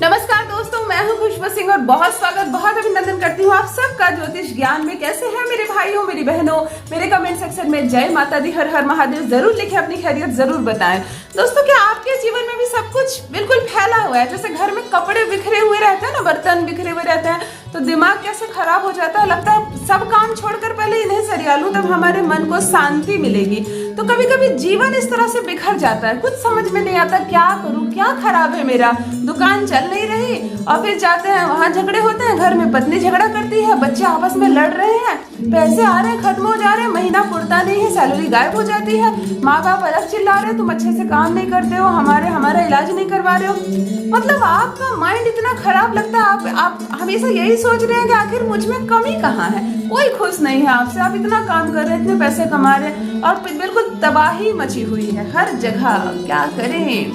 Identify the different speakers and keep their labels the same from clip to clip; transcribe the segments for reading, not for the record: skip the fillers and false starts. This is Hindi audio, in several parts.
Speaker 1: नमस्कार दोस्तों, मैं हूं खुशबू सिंह और बहुत स्वागत, बहुत अभिनंदन करती हूं आप सबका ज्योतिष ज्ञान में। कैसे हैं मेरे भाइयों, मेरी बहनों? मेरे कमेंट सेक्शन में जय माता दी, हर हर महादेव जरूर लिखें, अपनी खैरियत जरूर बताएं। दोस्तों, क्या आपके जीवन में भी सब कुछ बिल्कुल फैला हुआ है? जैसे घर में कपड़े बिखरे हुए रहते हैं ना, बर्तन बिखरे हुए रहते हैं, तो दिमाग कैसे खराब हो जाता है, लगता है सब काम छोड़कर पहले इन्हें सरिया लूं, तब हमारे मन को शांति मिलेगी। तो कभी कभी जीवन इस तरह से बिखर जाता है, कुछ समझ में नहीं आता क्या करूं, क्या खराब है मेरा, दुकान चल नहीं रही, और फिर जाते हैं वहां झगड़े होते हैं, घर में पत्नी झगड़ा करती है, बच्चे आपस में लड़ रहे हैं, पैसे आ रहे हैं खत्म हो जा रहे हैं, महीना पुरता नहीं है, सैलरी गायब हो जाती है, माँ बाप अलग चिल्ला रहे हैं, तुम अच्छे से काम नहीं करते हो, हमारा इलाज नहीं करवा रहे हो। मतलब आपका माइंड इतना खराब लगता है, आप हमेशा यही सोच रहे हैं कि आखिर मुझ में कमी कहाँ है, कोई खुश नहीं है आपसे, आप इतना काम कर रहे हैं, इतने पैसे कमा रहे हैं और बिल्कुल तबाही मची हुई है हर जगह। क्या करें?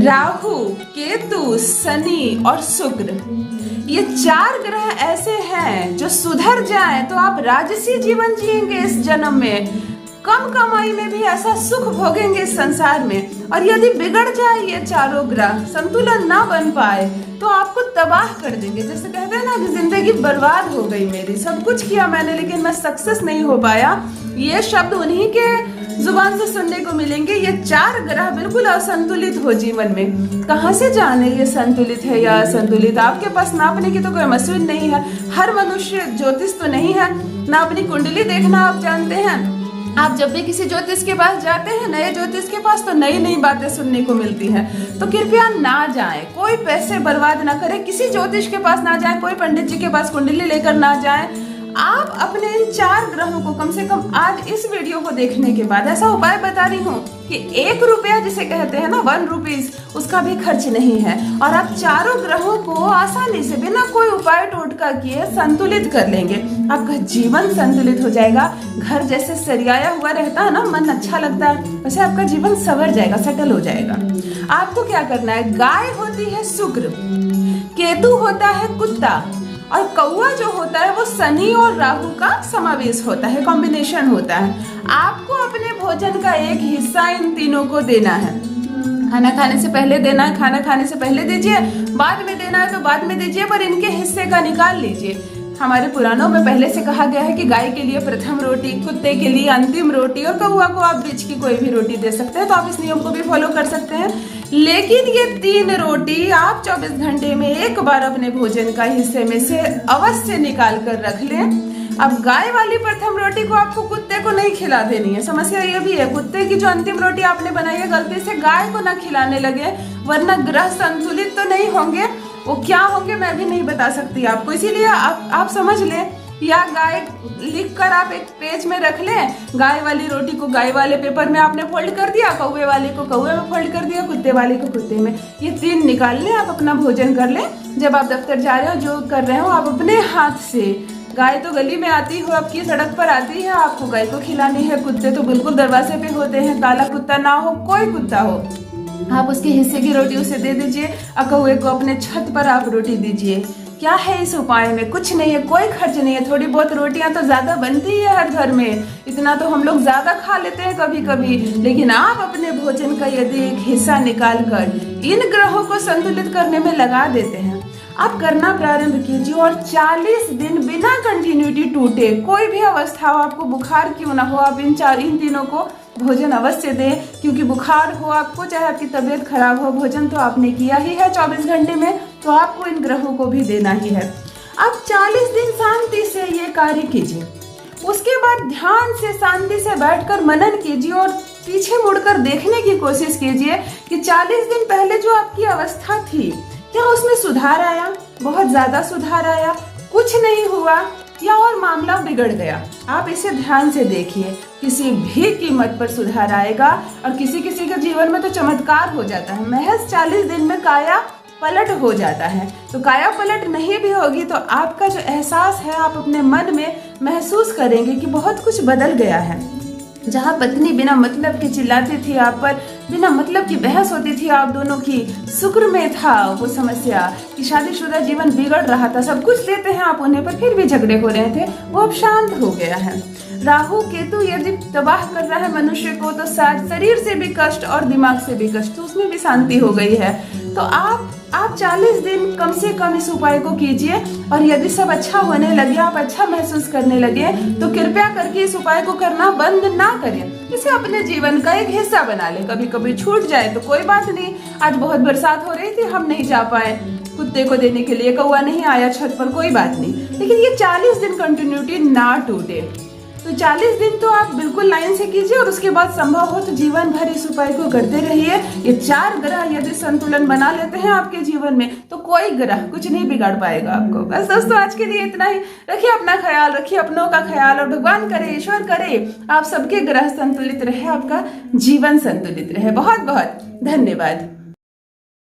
Speaker 1: राहु, केतु, शनि और शुक्र, ये 4 ग्रह ऐसे हैं जो सुधर जाए तो आप राजसी जीवन जिएंगे इस जन्म में, कम कमाई में भी ऐसा सुख भोगेंगे इस संसार में। और यदि बिगड़ जाए ये चारों ग्रह, संतुलन ना बन पाए, तो आपको तबाह कर देंगे। जैसे कहते हैं ना कि जिंदगी बर्बाद हो गई मेरी, सब कुछ किया मैंने लेकिन मैं सक्सेस नहीं हो पाया, ये शब्द उन्हीं के जुबान से सुनने को मिलेंगे। ये 4 ग्रह बिल्कुल असंतुलित हो जीवन में, कहाँ से जाने ये संतुलित है या असंतुलित? आपके पास नापने की तो कोई मशीन नहीं है, हर मनुष्य ज्योतिष तो नहीं है ना, अपनी कुंडली देखना आप जानते हैं। आप जब भी किसी ज्योतिष के पास जाते हैं, नए ज्योतिष के पास, तो नई नई बातें सुनने को मिलती हैं। तो कृपया ना जाएं, कोई पैसे बर्बाद ना करें, किसी ज्योतिष के पास ना जाएं, कोई पंडित जी के पास कुंडली लेकर ना जाएं। आप अपने इन 4 ग्रहों को कम से कम आज इस वीडियो को देखने के बाद ऐसा उपाय बता रही हूँ कि 1 रुपया जिसे कहते हैं ना, 1 रुपीज, उसका भी खर्च नहीं है, और आप चारों ग्रहों को आसानी से बिना कोई उपाय टोटका किए संतुलित कर लेंगे। आपका जीवन संतुलित हो जाएगा। घर जैसे सरियाया हुआ रहता है ना, मन अच्छा लगता है, वैसे आपका जीवन संवर जाएगा, सेटल हो जाएगा। आपको क्या करना है? गाय होती है शुक्र, केतु होता है कुत्ता, और कौआ जो होता है वो शनि और राहु का समावेश होता है, कॉम्बिनेशन होता है। आपको अपने भोजन का एक हिस्सा इन तीनों को देना है। खाना खाने से पहले देना है, खाना खाने से पहले दीजिए, बाद में देना है तो बाद में दीजिए, पर इनके हिस्से का निकाल लीजिए। हमारे पुराणों में पहले से कहा गया है कि गाय के लिए प्रथम रोटी, कुत्ते के लिए अंतिम रोटी, और कौआ को आप बीच की कोई भी रोटी दे सकते हैं। तो आप इस नियम को भी फॉलो कर सकते हैं। लेकिन ये 3 रोटी आप 24 घंटे में एक बार अपने भोजन का हिस्से में से अवश्य निकाल कर रख लें। अब गाय वाली प्रथम रोटी को आपको कुत्ते को नहीं खिला देनी है। समस्या ये भी है, कुत्ते की जो अंतिम रोटी आपने बनाई है, गलती से गाय को ना खिलाने लगे, वरना ग्रह संतुलित तो नहीं होंगे। वो क्या होंगे मैं भी नहीं बता सकती आपको, इसीलिए आप समझ लें, या गाय लिखकर आप एक पेज में रख लें, गाय वाली रोटी को गाय वाले पेपर में आपने फोल्ड कर दिया, कौवे वाले को कौवे में फोल्ड कर दिया, कुत्ते वाले को कुत्ते में। ये 3 निकाल लें, आप अपना भोजन कर लें। जब आप दफ्तर जा रहे हो, जो कर रहे हो, आप अपने हाथ से, गाय तो गली में आती हो, आपकी सड़क पर आती है, आपको गाय को खिलानी है। कुत्ते तो बिल्कुल दरवाजे पे होते हैं, काला कुत्ता ना हो, कोई कुत्ता हो, आप उसके हिस्से की रोटी उसे दे दीजिए, और कौवे को अपने छत पर आप रोटी दीजिए। क्या है इस उपाय में? कुछ नहीं है, कोई खर्च नहीं है। थोड़ी बहुत रोटियां तो ज्यादा बनती है हर घर में, इतना तो हम लोग ज्यादा खा लेते हैं कभी कभी, लेकिन आप अपने भोजन का यदि एक हिस्सा निकाल कर इन ग्रहों को संतुलित करने में लगा देते हैं, आप करना प्रारंभ कीजिए, और 40 दिन बिना कंटिन्यूटी टूटे, कोई भी अवस्था हो, आपको बुखार क्यों ना हो, आप इन तीनों को भोजन अवश्य दें। क्योंकि बुखार हो आपको, चाहे आपकी तबीयत खराब हो, भोजन तो आपने किया ही है 24 घंटे में, तो आपको इन ग्रहों को भी देना ही है। अब 40 दिन शांति से ये कार्य कीजिए। उसके बाद ध्यान से, शांति से बैठकर मनन कीजिए, और पीछे मुड़कर देखने की कोशिश कीजिए कि 40 दिन पहले जो आपकी अवस्था थी, क्या उसमें सुधार आया, बहुत ज्यादा सुधार आया, कुछ नहीं हुआ, या और मामला बिगड़ गया। आप इसे ध्यान से देखिए, किसी भी कीमत पर सुधार आएगा। और किसी किसी के जीवन में तो चमत्कार हो जाता है, महज 40 दिन में काया पलट हो जाता है। तो काया पलट नहीं भी होगी तो आपका जो एहसास है, आप अपने मन में महसूस करेंगे कि बहुत कुछ बदल गया है। जहाँ पत्नी बिना मतलब के चिल्लाती थी आप पर, बिना मतलब की बहस होती थी आप दोनों की, शुक्र में था वो समस्या कि शादीशुदा जीवन बिगड़ रहा था, सब कुछ देते हैं आप उन्हें पर फिर भी झगड़े हो रहे थे, वो अब शांत हो गया है। राहु केतु यदि तबाह कर रहा है मनुष्य को, तो शरीर से भी कष्ट और दिमाग से भी कष्ट, तो उसमें भी शांति हो गई है। तो आप 40 दिन कम से कम इस उपाय को कीजिए, और यदि सब अच्छा होने लगे, आप अच्छा महसूस करने लगे, तो कृपया करके इस उपाय को करना बंद ना करें। इसे अपने जीवन का एक हिस्सा बना ले। कभी कभी छूट जाए तो कोई बात नहीं। आज बहुत बरसात हो रही थी, हम नहीं जा पाए कुत्ते को देने के लिए, कौवा नहीं आया छत पर, कोई बात नहीं, लेकिन ये 40 दिन कंटिन्यूटी ना टूटे। तो 40 दिन तो आप बिल्कुल लाइन से कीजिए, और उसके बाद संभव हो तो जीवन भर इस उपाय को करते रहिए। ये 4 ग्रह यदि संतुलन बना लेते हैं आपके जीवन में, तो कोई ग्रह कुछ नहीं बिगाड़ पाएगा आपको। बस दोस्तों, आज के लिए इतना ही। रखिए अपना ख्याल, रखिए अपनों का ख्याल, और भगवान करे, ईश्वर करे, आप सबके ग्रह संतुलित रहे, आपका जीवन संतुलित रहे। बहुत बहुत धन्यवाद।